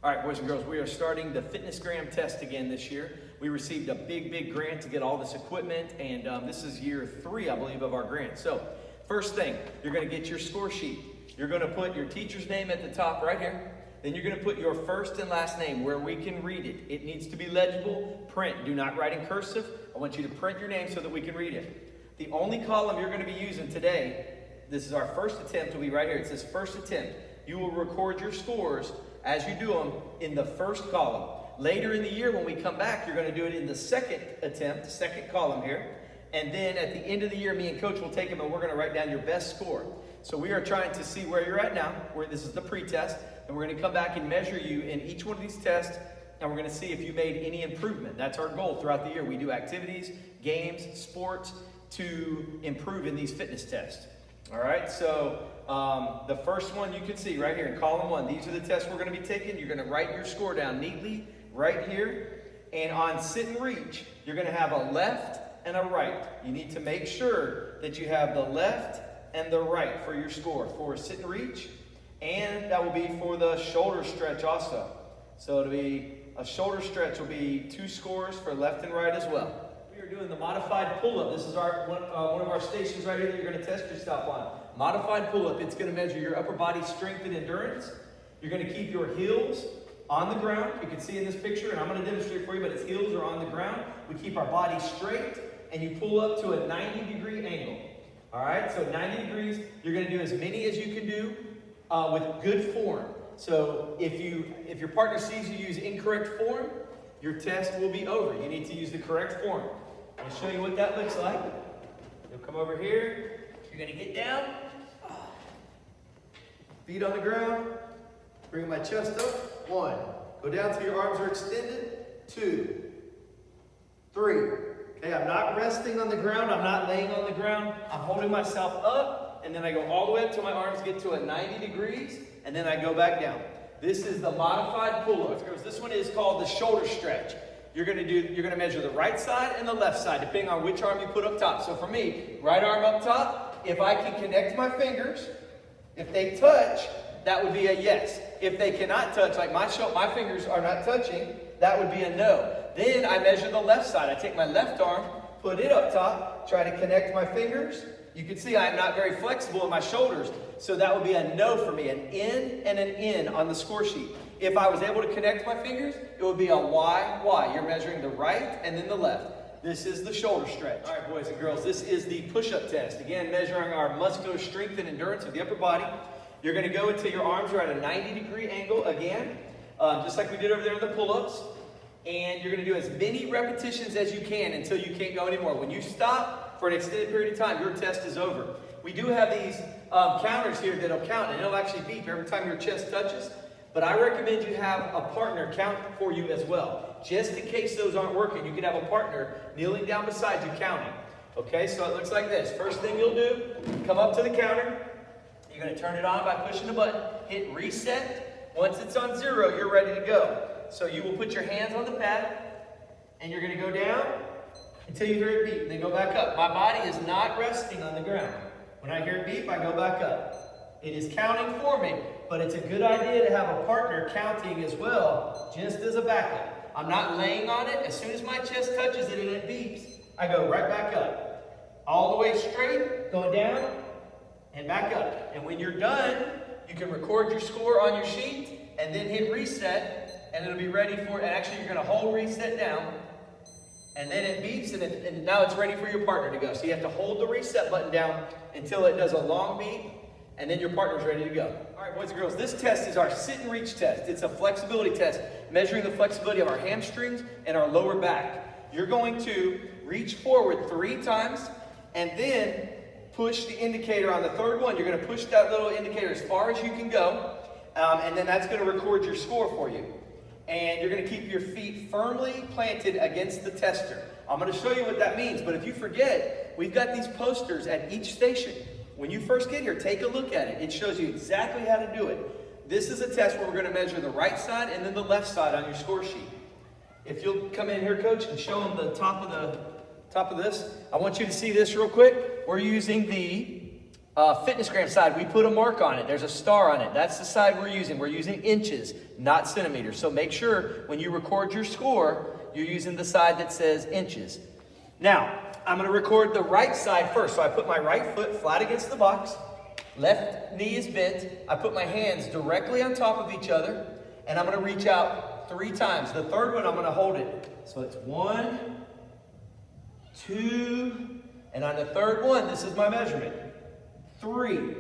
All right, boys and girls, we are starting the FitnessGram test again this year. We received a big grant to get all this equipment, and this is year 3, I believe, of our grant. So, first thing, you're going to get your score sheet. You're going to put your teacher's name at the top right here. Then you're going to put your first and last name where we can read it. It needs to be legible. Print. Do not write in cursive. I want you to print your name so that we can read it. The only column you're going to be using today, this is our first attempt, will be right here. It says first attempt. You will record your scores as you do them in the first column. Later in the year when we come back, you're going to do it in the second attempt, the second column here. And then at the end of the year, me and Coach will take them and we're going to write down your best score. So we are trying to see where you're at now, where this is the pre-test, and we're going to come back and measure you in each one of these tests, and we're going to see if you made any improvement. That's our goal throughout the year. We do activities, games, sports to improve in these fitness tests. All right, so the first one you can see right here in column 1. These are the tests we're going to be taking. You're going to write your score down neatly right here. And on sit and reach, you're going to have a left and a right. You need to make sure that you have the left and the right for your score for sit and reach. And that will be for the shoulder stretch also. So it'll be a shoulder stretch will be 2 scores for left and right as well. We are doing the modified pull-up. This is one of our stations right here that you're going to test yourself on. Modified pull-up. It's going to measure your upper body strength and endurance. You're going to keep your heels on the ground. You can see in this picture, and I'm going to demonstrate for you, but its heels are on the ground. We keep our body straight, and you pull up to a 90-degree angle. All right, so 90 degrees. You're going to do as many as you can do with good form. So if your partner sees you use incorrect form, your test will be over. You need to use the correct form. I'll show you what that looks like. You'll come over here. You're going to get down. Feet on the ground. Bring my chest up. 1. Go down till your arms are extended. 2. 3. Okay, I'm not resting on the ground. I'm not laying on the ground. I'm holding myself up. And then I go all the way up till my arms get to a 90 degrees. And then I go back down. This is the modified pull-up. This one is called the shoulder stretch. You're going to measure the right side and the left side, depending on which arm you put up top. So for me, right arm up top, if I can connect my fingers, if they touch, that would be a yes. If they cannot touch, like my fingers are not touching, that would be a no. Then I measure the left side. I take my left arm, put it up top, try to connect my fingers. You can see I'm not very flexible in my shoulders, so that would be a no for me, an in and an in on the score sheet. If I was able to connect my fingers, it would be a Y, Y. You're measuring the right and then the left. This is the shoulder stretch. All right, boys and girls, this is the push-up test. Again, measuring our muscular strength and endurance of the upper body. You're going to go until your arms are at a 90-degree angle again, just like we did over there in the pull-ups. And you're going to do as many repetitions as you can until you can't go anymore. When you stop for an extended period of time, your test is over. We do have these counters here that'll count, and it'll actually beep every time your chest touches. But I recommend you have a partner count for you as well. Just in case those aren't working, you can have a partner kneeling down beside you counting. Okay, so it looks like this. First thing you'll do, come up to the counter. You're going to turn it on by pushing the button. Hit reset. Once it's on 0, you're ready to go. So you will put your hands on the pad, and you're going to go down until you hear it beep. Then go back up. My body is not resting on the ground. When I hear it beep, I go back up. It is counting for me, but it's a good idea to have a partner counting as well, just as a backup. I'm not laying on it. As soon as my chest touches it and it beeps, I go right back up. All the way straight, going down, and back up. And when you're done, you can record your score on your sheet, and then hit reset, and it'll be ready for, and actually you're going to hold reset down, and then it beeps, and now it's ready for your partner to go. So you have to hold the reset button down until it does a long beep, and then your partner's ready to go. All right, boys and girls, this test is our sit and reach test. It's a flexibility test, measuring the flexibility of our hamstrings and our lower back. You're going to reach forward 3 times, and then push the indicator on the third one. You're going to push that little indicator as far as you can go, and then that's going to record your score for you. And you're going to keep your feet firmly planted against the tester. I'm going to show you what that means, but if you forget, we've got these posters at each station. When you first get here, take a look at it. It shows you exactly how to do it. This is a test where we're going to measure the right side and then the left side on your score sheet. If you'll come in here, Coach, and show them the top of this. I want you to see this real quick. We're using the Fitnessgram side, we put a mark on it. There's a star on it. That's the side we're using. We're using inches, not centimeters. So make sure when you record your score, you're using the side that says inches. Now, I'm going to record the right side first. So I put my right foot flat against the box. Left knee is bent. I put my hands directly on top of each other. And I'm going to reach out 3 times. The third one, I'm going to hold it. So it's 1, 2, and on the third one, this is my measurement. 3.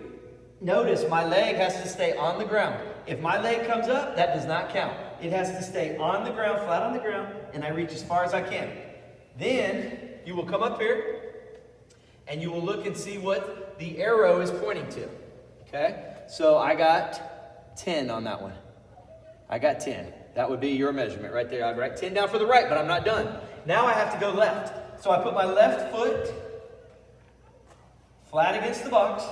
Notice my leg has to stay on the ground. If my leg comes up, that does not count. It has to stay on the ground, flat on the ground, and I reach as far as I can. Then you will come up here and you will look and see what the arrow is pointing to. Okay? So I got 10 on that one. I got 10. That would be your measurement right there. I'd write 10 down for the right, but I'm not done. Now I have to go left. So I put my left foot flat against the box.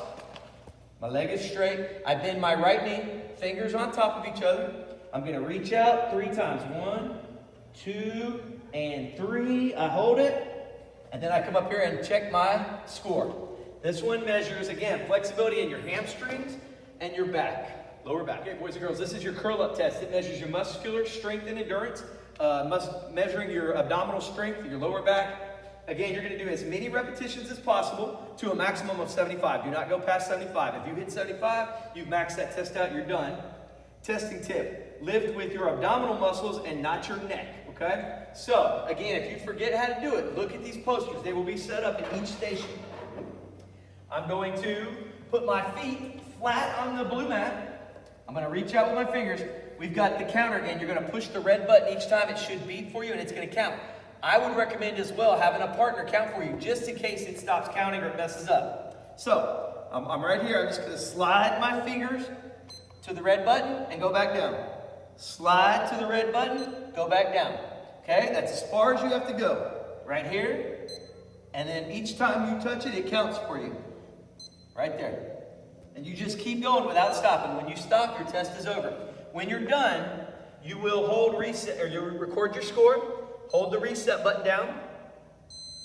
My leg is straight. I bend my right knee, fingers on top of each other. I'm going to reach out 3 times. 1, 2, and 3. I hold it. And then I come up here and check my score. This one measures, again, flexibility in your hamstrings and your back, lower back. Okay, boys and girls, this is your curl-up test. It measures your muscular strength and endurance, measuring your abdominal strength, your lower back. Again, you're going to do as many repetitions as possible to a maximum of 75. Do not go past 75. If you hit 75, you've maxed that test out, you're done. Testing tip, lift with your abdominal muscles and not your neck, okay? So, again, if you forget how to do it, look at these posters. They will be set up at each station. I'm going to put my feet flat on the blue mat. I'm going to reach out with my fingers. We've got the counter again. You're going to push the red button each time. It should beep for you, and it's going to count. I would recommend as well having a partner count for you just in case it stops counting or it messes up. So, I'm right here. I'm just going to slide my fingers to the red button and go back down. Slide to the red button, go back down. Okay, that's as far as you have to go. Right here. And then each time you touch it, it counts for you. Right there. And you just keep going without stopping. When you stop, your test is over. When you're done, you will hold reset, or you'll record your score. Hold the reset button down.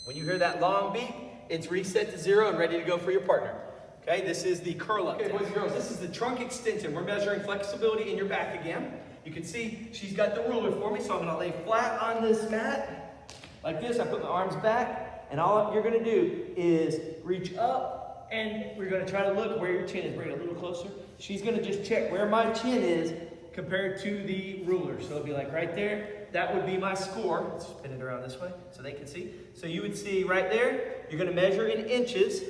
When you hear that long beep, it's reset to 0 and ready to go for your partner. Okay, this is the curl up. Okay, boys and girls, this is the trunk extension. We're measuring flexibility in your back again. You can see she's got the ruler for me, so I'm going to lay flat on this mat like this. I put my arms back, and all you're going to do is reach up, and we're going to try to look where your chin is. Bring it a little closer. She's going to just check where my chin is compared to the ruler. So it'll be like right there. That would be my score. Let's spin it around this way so they can see. So you would see right there, you're going to measure in inches,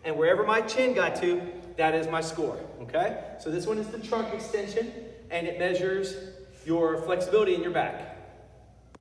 and wherever my chin got to, that is my score, okay? So this one is the trunk extension, and it measures your flexibility in your back.